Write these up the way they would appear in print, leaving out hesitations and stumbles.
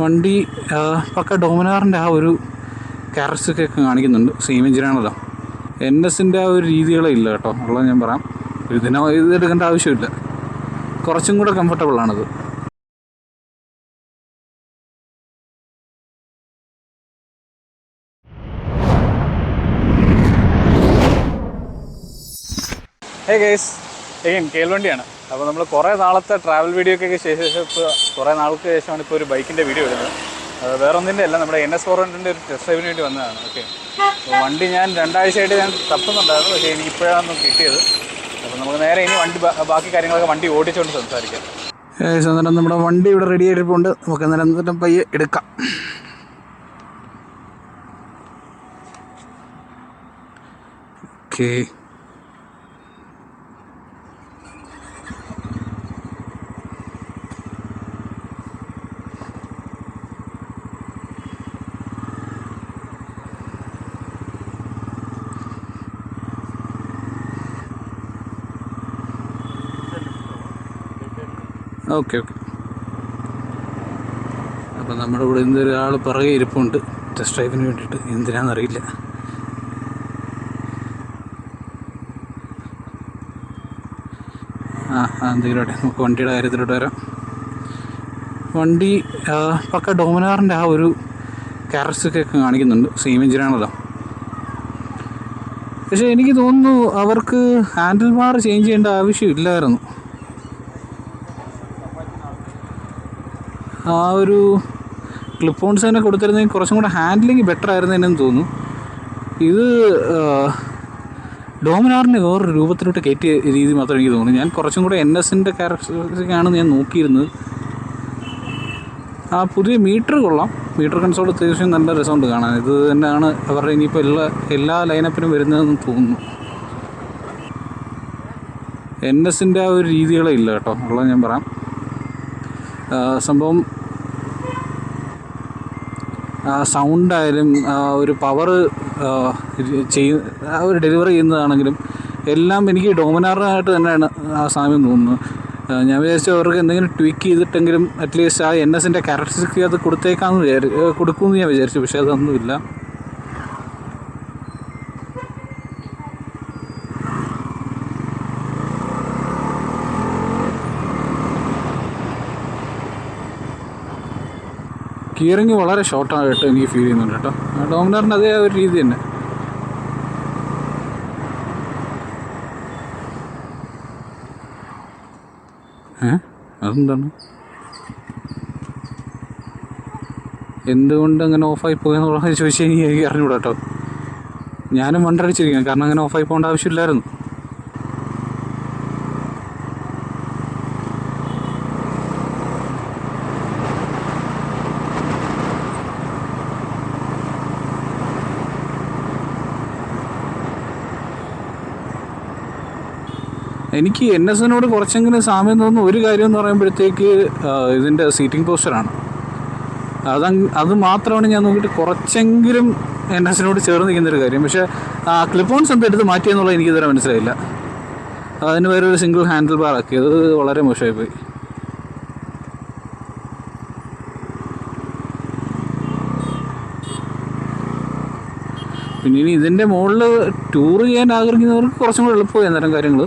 വണ്ടി പക്ക ഡോമിനാറിൻ്റെ ആ ഒരു ക്യാരക്ടറിസ്റ്റിക്കൊക്കെ കാണിക്കുന്നുണ്ട്. സെയിം എഞ്ചിനാണല്ലോ. NSൻ്റെ ആ ഒരു രീതികളേ ഇല്ല കേട്ടോ, ഉള്ളത് ഞാൻ പറയാം. ഇതെടുക്കേണ്ട ആവശ്യമില്ല, കുറച്ചും കൂടെ കംഫർട്ടബിളാണത്. ഹേ ഗൈസ്, KL വണ്ടിയാണ്. അപ്പോൾ നമ്മൾ കുറേ നാളത്തെ ട്രാവൽ വീഡിയോക്കൊക്കെ ശേഷം ഇപ്പോൾ കുറേ നാൾക്ക് ശേഷമാണ് ഇപ്പോൾ ഒരു ബൈക്കിൻ്റെ വീഡിയോ ഇടുന്നത്. വേറെ ഒന്നിൻ്റെ അല്ല, നമ്മുടെ NS400ൻ്റെ ഒരു ടെസ്റ്റ് ഡ്രൈവിന് വേണ്ടി വന്നതാണ്. ഓക്കെ, വണ്ടി ഞാൻ 2 ആഴ്ചയായിട്ട് ഞാൻ തപ്പുന്നുണ്ടായിരുന്നു, പക്ഷേ എനിക്ക് ഇപ്പോഴാണ് കിട്ടിയത്. അപ്പോൾ നമുക്ക് നേരെ ഇനി ബാക്കി കാര്യങ്ങളൊക്കെ വണ്ടി ഓടിച്ചുകൊണ്ട് സംസാരിക്കാം. അന്നേരം നമ്മുടെ വണ്ടി ഇവിടെ റെഡി ആയിട്ടിട്ടുണ്ട്. നമുക്ക് അന്നേരം പയ്യെ എടുക്കാം. Okay, okay. അപ്പം നമ്മുടെ ഇവിടെ ഒരാൾ പിറകെ ഇരിപ്പുണ്ട് ടെസ്റ്റ് ഡ്രൈവിന് വേണ്ടിയിട്ട്. എന്തിനാണെന്നറിയില്ല. എന്തെങ്കിലും നമുക്ക് വണ്ടിയുടെ കാര്യത്തിലോട്ട് വരാം. വണ്ടി പക്ക ഡോമിനാറിൻ്റെ ആ ഒരു ക്യാരക്ടറിസ്റ്റിക്കൊക്കെ കാണിക്കുന്നുണ്ട്. സെയിം എഞ്ചിനാണല്ലോ. പക്ഷേ എനിക്ക് തോന്നുന്നു അവർക്ക് ഹാൻഡിൽ ബാർ ചേഞ്ച് ചെയ്യേണ്ട ആവശ്യമില്ലായിരുന്നു. ആ ഒരു ക്ലിപ്പ് ഓൺസ് തന്നെ കൊടുത്തിരുന്നെങ്കിൽ കുറച്ചും കൂടെ ഹാൻഡ്ലിങ് ബെറ്റർ ആയിരുന്നതെന്ന് തോന്നുന്നു. ഇത് ഡോമിനാറിൻ്റെ വേറൊരു രൂപത്തിലോട്ട് കയറ്റിയ രീതി മാത്രമേ എനിക്ക് തോന്നുന്നു. ഞാൻ കുറച്ചും കൂടെ NSൻ്റെ ക്യാരക്ടറിസ്റ്റിക്കാണ് ഞാൻ നോക്കിയിരുന്നത്. ആ പുതിയ മീറ്റർ കൊള്ളാം, മീറ്റർ കൺസോൾ തീർച്ചയായും നല്ല രസമുണ്ട് കാണാൻ. ഇത് തന്നെയാണ് അവരുടെ ഇനിയിപ്പോൾ എല്ലാ ലൈനപ്പിനും വരുന്നതെന്ന് തോന്നുന്നു. NSൻ്റെ ആ ഒരു രീതികളേ ഇല്ല കേട്ടോ, ഉള്ളത് ഞാൻ പറയാം. സംഭവം സൗണ്ടായാലും ഒരു പവർ ഒരു ഡെലിവറി ചെയ്യുന്നതാണെങ്കിലും എല്ലാം എനിക്ക് ഡോമിനാറായിട്ട് തന്നെയാണ് ആ സാമ്യം തോന്നുന്നത്. ഞാൻ വിചാരിച്ചു അവർക്ക് എന്തെങ്കിലും ട്വീക്ക് ചെയ്തിട്ടെങ്കിലും അറ്റ്ലീസ്റ്റ് ആ NSൻ്റെ ക്യാരക്ടറിസ്റ്റിക് അത് കൊടുക്കുമെന്ന് ഞാൻ വിചാരിച്ചു. പക്ഷേ അതൊന്നുമില്ല. ഗിയറിങ് വളരെ ഷോർട്ടായിട്ട് എനിക്ക് ഫീൽ ചെയ്യുന്നുണ്ട് കേട്ടോ. ഡോമിനാറിൻ്റെ അതേ ഒരു രീതി തന്നെ. അതെന്താണ്, എന്തുകൊണ്ട് അങ്ങനെ ഓഫായി പോയെന്നുള്ളത് ചോദിച്ചാൽ എനിക്ക് അറിഞ്ഞൂടാ കേട്ടോ. ഞാനും വണ്ടടിച്ചിരിക്കുകയാണ്, കാരണം അങ്ങനെ ഓഫായി പോകേണ്ട ആവശ്യമില്ലായിരുന്നു. എനിക്ക് NSനോട് കുറച്ചെങ്കിലും സാമ്യം തോന്നുന്ന ഒരു കാര്യം എന്ന് പറയുമ്പോഴത്തേക്ക് ഇതിൻ്റെ സീറ്റിംഗ് പോസ്റ്ററാണ്. അത് മാത്രമാണ് ഞാൻ നോക്കിയിട്ട് കുറച്ചെങ്കിലും NSനോട് ചേർന്ന് നിൽക്കുന്നൊരു കാര്യം. പക്ഷേ ക്ലിപ്പ് ഓൺസ് എന്താ എടുത്ത് മാറ്റിയെന്നുള്ളത് എനിക്കിതുവരെ മനസ്സിലായില്ല. അതിന് വേറെ ഒരു സിംഗിൾ ഹാൻഡിൽ ബാർ ആക്കിയത് വളരെ മോശമായിപ്പോയി. പിന്നെ ഇനി ഇതിൻ്റെ മുകളിൽ ടൂർ ചെയ്യാൻ ആഗ്രഹിക്കുന്നവർക്ക് കുറച്ചും കൂടെ എളുപ്പമായി അന്നേരം കാര്യങ്ങൾ.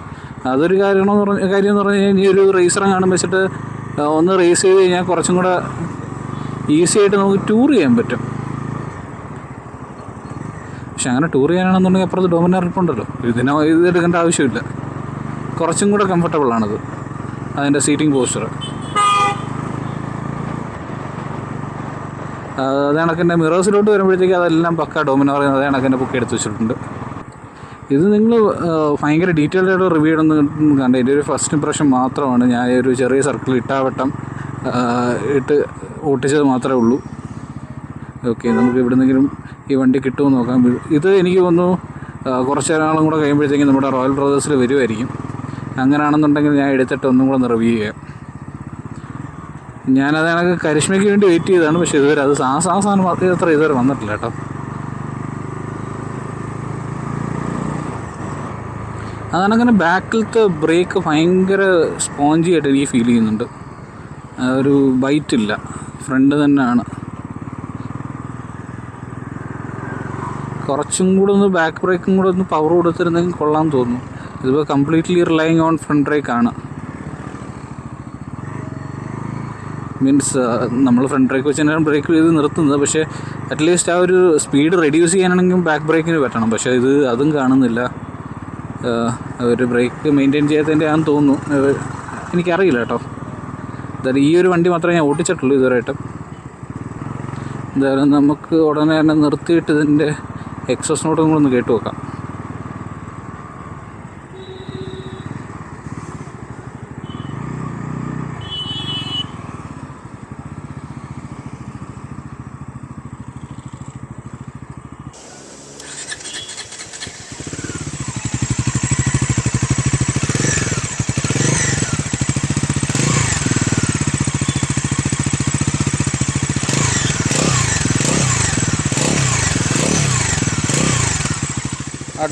അതൊരു കാര്യം എന്ന് പറഞ്ഞു കഴിഞ്ഞാൽ ഈ ഒരു റേസറെ കാണും വെച്ചിട്ട് ഒന്ന് റേസ് ചെയ്ത് കഴിഞ്ഞാൽ കുറച്ചും കൂടെ ഈസി ആയിട്ട് നമുക്ക് ടൂർ ചെയ്യാൻ പറ്റും. പക്ഷെ അങ്ങനെ ടൂർ ചെയ്യാനാണെന്നുണ്ടെങ്കിൽ അപ്പുറത്ത് ഡോമിനാർ ഇരിപ്പുണ്ടല്ലോ. ഇതെടുക്കേണ്ട ആവശ്യമില്ല, കുറച്ചും കൂടെ കംഫർട്ടബിളാണത്, അതിൻ്റെ സീറ്റിംഗ് പോസ്റ്റർ. അതേ കണക്കിൻ്റെ മിറേഴ്സിലോട്ട് വരുമ്പോഴത്തേക്ക് അതെല്ലാം പക്ക ഡോമിനാർ അതേ കണക്കിൻ്റെ ബുക്ക് എടുത്ത് വെച്ചിട്ടുണ്ട്. ഇത് നിങ്ങൾ ഭയങ്കര ഡീറ്റെയിൽഡ് ആയിട്ട് റിവ്യൂ ഇടുന്ന കണ്ട എൻ്റെ ഒരു ഫസ്റ്റ് ഇംപ്രഷൻ മാത്രമാണ്. ഞാൻ ഒരു ചെറിയ സർക്കിൾ ഇട്ടാവട്ടം ഇട്ട് ഓട്ടിച്ചത് മാത്രമേ ഉള്ളൂ. ഓക്കെ, നമുക്ക് എവിടെന്നെങ്കിലും ഈ വണ്ടി കിട്ടുമെന്ന് നോക്കാം. ഇത് എനിക്ക് തോന്നുന്നു കുറച്ച് നാളും കൂടെ കഴിയുമ്പോഴത്തേക്കും നമ്മുടെ റോയൽ ബ്രദേഴ്സിൽ വരുമായിരിക്കും. അങ്ങനെയാണെന്നുണ്ടെങ്കിൽ ഞാൻ എടുത്തിട്ട് ഒന്നും കൂടെ ഒന്ന് റിവ്യൂ ചെയ്യാം. ഞാനത് കണക്ക് കരിഷ്മയ്ക്ക് വേണ്ടി വെയിറ്റ് ചെയ്തതാണ്. പക്ഷേ ഇതുവരെ അത് സാധനം അത്ര ഇതുവരെ വന്നിട്ടില്ല കേട്ടോ. അതാണങ്ങനെ ബാക്കിലത്തെ ബ്രേക്ക് ഭയങ്കര സ്പോഞ്ചി ആയിട്ട് എനിക്ക് ഫീൽ ചെയ്യുന്നുണ്ട്. ഒരു ബൈറ്റില്ല, ഫ്രണ്ട് തന്നെയാണ്. കുറച്ചും കൂടെ ഒന്ന് ബാക്ക് ബ്രേക്കും കൂടെ ഒന്ന് പവർ കൊടുത്തിരുന്നെങ്കിൽ കൊള്ളാൻ തോന്നുന്നു. ഇതിപ്പോൾ കംപ്ലീറ്റ്ലി റിലൈങ് ഓൺ ഫ്രണ്ട് ബ്രേക്കാണ്. മീൻസ് നമ്മൾ ഫ്രണ്ട് ബ്രേക്ക് വെച്ച് തന്നെയാണ് ബ്രേക്ക് ചെയ്ത് നിർത്തുന്നത്. പക്ഷേ അറ്റ്ലീസ്റ്റ് ആ ഒരു സ്പീഡ് റെഡ്യൂസ് ചെയ്യാനാണെങ്കിലും ബാക്ക് ബ്രേക്കിന് പറ്റണം. പക്ഷേ ഇത് അതും കാണുന്നില്ല. ഒരു ബ്രേക്ക് മെയിൻറ്റെയിൻ ചെയ്യാത്തതിൻ്റെ ആണെന്ന് തോന്നുന്നു. എനിക്കറിയില്ല കേട്ടോ. എന്തായാലും ഈ ഒരു വണ്ടി മാത്രമേ ഞാൻ ഓടിച്ചിട്ടുള്ളൂ ഇതുവരെയായിട്ടും. എന്തായാലും നമുക്ക് ഉടനെ തന്നെ നിർത്തിയിട്ട് ഇതിൻ്റെ എക്സോസ് നോട്ടും കൂടെ ഒന്ന് കേട്ട് നോക്കാം.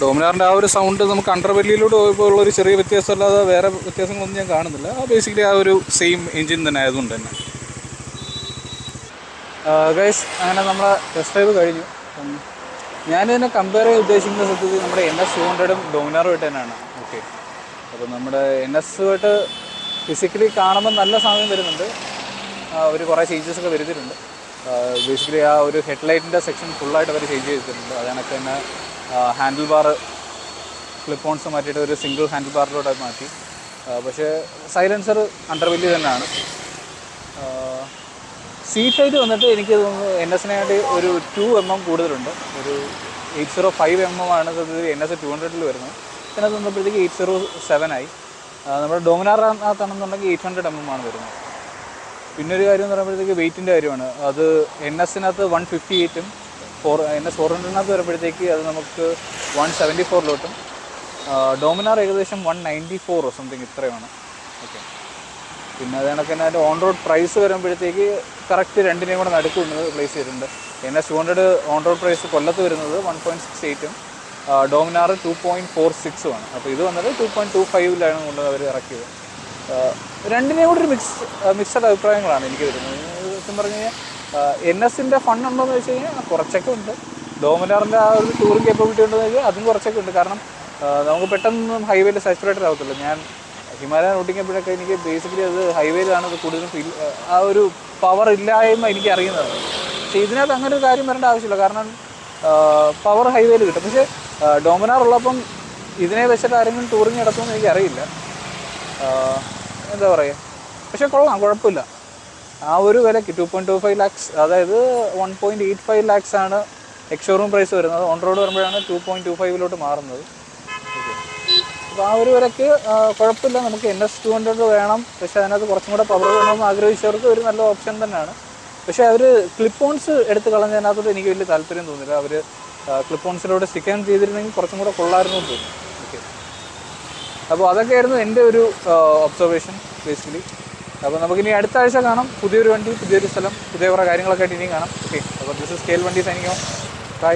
ഡോമിനാറിൻ്റെ ആ ഒരു സൗണ്ട് നമുക്ക് അണ്ടർവെല്ലിയിലൂടെ പോയപ്പോൾ ഉള്ളൊരു ചെറിയ വ്യത്യാസമല്ലാതെ വേറെ വ്യത്യാസങ്ങളൊന്നും ഞാൻ കാണുന്നില്ല. ബേസിക്കലി ആ ഒരു സെയിം എൻജിൻ തന്നെ ആയതുകൊണ്ട് തന്നെ. ഗൈസ്, അങ്ങനെ നമ്മൾ ടെസ്റ്റ് ഡ്രൈവ് കഴിഞ്ഞു. ഞാനിതിനെ കമ്പയർ ചെയ്യാൻ ഉദ്ദേശിക്കുന്ന സത്യത്തിൽ നമ്മുടെ NS200 ഡോമിനാറുമായിട്ട് തന്നെയാണ്. ഓക്കെ, അപ്പോൾ നമ്മുടെ NS ഫിസിക്കലി കാണുമ്പോൾ നല്ല സമയം വരുന്നുണ്ട്. ഒരു കുറേ ചേഞ്ചസൊക്കെ വരുത്തിയിട്ടുണ്ട്. ബേസിക്കലി ആ ഒരു ഹെഡ്ലൈറ്റിൻ്റെ സെക്ഷൻ ഫുള്ളായിട്ട് അവർ ചേഞ്ച് ചെയ്തിട്ടുണ്ട്. അതിനൊക്കെ തന്നെ ഹാൻഡിൽ ബാർ ക്ലിപ്പ്-ഓൺസ് മാറ്റിയിട്ട് ഒരു സിംഗിൾ ഹാൻഡിൽ ബാറിലോട്ട് മാറ്റി. പക്ഷേ സൈലൻസർ അണ്ടർവെല്ലി തന്നെയാണ്. സീറ്റ് ഹൈറ്റ് വന്നിട്ട് എനിക്ക് തോന്നുന്നു NS-നായിട്ട് ഒരു 2 mm കൂടുതലുണ്ട്. ഒരു 805 mm ആണ് NS200 വരുന്നത്. പിന്നെ അത് വന്നപ്പോഴത്തേക്ക് 807 ആയി. നമ്മുടെ ഡോമിനാറിനകത്താണെന്നുണ്ടെങ്കിൽ 800 mm ആണ് വരുന്നത്. പിന്നൊരു കാര്യം എന്ന് പറയുമ്പോഴത്തേക്ക് വെയിറ്റിൻ്റെ കാര്യമാണ്. അത് NS-നകത്ത് 158ഉം NS400-നകത്ത് വരുമ്പോഴത്തേക്ക് അത് നമുക്ക് 174 ഡോമിനാർ ഏകദേശം 194 സംതിങ് ഇത്രയുമാണ്. ഓക്കെ, പിന്നെ അത് കണക്ക് തന്നെ അതിൻ്റെ ഓൺ റോഡ് പ്രൈസ് വരുമ്പോഴത്തേക്ക് കറക്റ്റ് രണ്ടിനെയും കൂടെ നടുക്കുന്നത് പ്ലേസ് ചെയ്തിട്ടുണ്ട്. NS200 ഓൺ റോഡ് പ്രൈസ് കൊല്ലത്ത് വരുന്നത് 1.68ഉം ഡോമിനാർ 2.46ഉമാണ്. അപ്പോൾ ഇത് വന്നത് 2.25ലാണ് കൊണ്ട് അവർ ഇറക്കിയത്. രണ്ടിനെയും കൂടെ ഒരു മിക്സഡ് അഭിപ്രായങ്ങളാണ് എനിക്ക് വരുന്നത്. സത്യം പറഞ്ഞു കഴിഞ്ഞാൽ NS-ൻ്റെ ഫണ്ടുണ്ടോയെന്ന് വെച്ച് കഴിഞ്ഞാൽ കുറച്ചൊക്കെ ഉണ്ട്. ഡോമിനാറിൻ്റെ ആ ഒരു ടൂറിങ് കേപ്പബിലിറ്റി ഉണ്ടെന്ന് വെച്ചാൽ അതും കുറച്ചൊക്കെ ഉണ്ട്. കാരണം നമുക്ക് പെട്ടെന്ന് ഹൈവേയിൽ സാച്ചുറേറ്റഡ് ആകത്തില്ല. ഞാൻ ഹിമാലയൻ ഓടിക്കുമ്പോഴൊക്കെ എനിക്ക് ബേസിക്കലി അത് ഹൈവേയിലാണ് അത് കൂടുതലും ഫീൽ, ആ ഒരു പവർ ഇല്ലായ്മ എനിക്ക് അറിയുന്നത്. പക്ഷേ ഇതിനകത്ത് അങ്ങനെ ഒരു കാര്യം വരേണ്ട ആവശ്യമില്ല. കാരണം പവർ ഹൈവേയിൽ കിട്ടും. പക്ഷേ ഡോമിനാർ ഉള്ളപ്പം ഇതിനെ വെച്ചിട്ട് ആരെങ്കിലും ടൂറിങ് നടത്തുമെന്ന് എനിക്കറിയില്ല. എന്താ പറയുക, പക്ഷേ കൊള്ളാം, കുഴപ്പമില്ല. ആ ഒരു വിലയ്ക്ക് 2.25 lakhs, അതായത് 1.85 lakhs ആണ് എക്സ്-ഷോറൂം പ്രൈസ് വരുന്നത്. ഓൺ റോഡ് വരുമ്പോഴാണ് 2.25 മാറുന്നത്. ഓക്കെ, അപ്പോൾ ആ ഒരു വിലയ്ക്ക് കുഴപ്പമില്ല. നമുക്ക് NS200 വേണം, പക്ഷേ അതിനകത്ത് കുറച്ചും കൂടെ പവർ വേണമെന്ന് ആഗ്രഹിച്ചവർക്ക് ഒരു നല്ല ഓപ്ഷൻ തന്നെയാണ്. പക്ഷേ അവർ ക്ലിപ്പ്-ഓൺസ് എടുത്ത് കളഞ്ഞതിനകത്തോട്ട് എനിക്ക് വലിയ താല്പര്യം തോന്നില്ല. അവർ ക്ലിപ്പ്-ഓൺസിലൂടെ സ്റ്റിക്ക് ചെയ്തിരുന്നെങ്കിൽ കുറച്ചും കൂടെ കൊള്ളായിരുന്നു എന്ന് തോന്നുന്നു. ഓക്കെ, അപ്പോൾ അതൊക്കെയായിരുന്നു എൻ്റെ ഒരു ഒബ്സർവേഷൻ ബേസിക്കലി. അപ്പോൾ നമുക്കിനി അടുത്ത ആഴ്ച കാണാം. പുതിയൊരു വണ്ടി, പുതിയൊരു സ്ഥലം, പുതിയ കുറേ കാര്യങ്ങളൊക്കെ ആയിട്ട് ഇനിയും കാണാം. ഓക്കെ, അപ്പോൾ ദിസ് ഇസ് സ്കെയിൽ വണ്ടി സൈനിങ് ഓഫ്. ബൈ.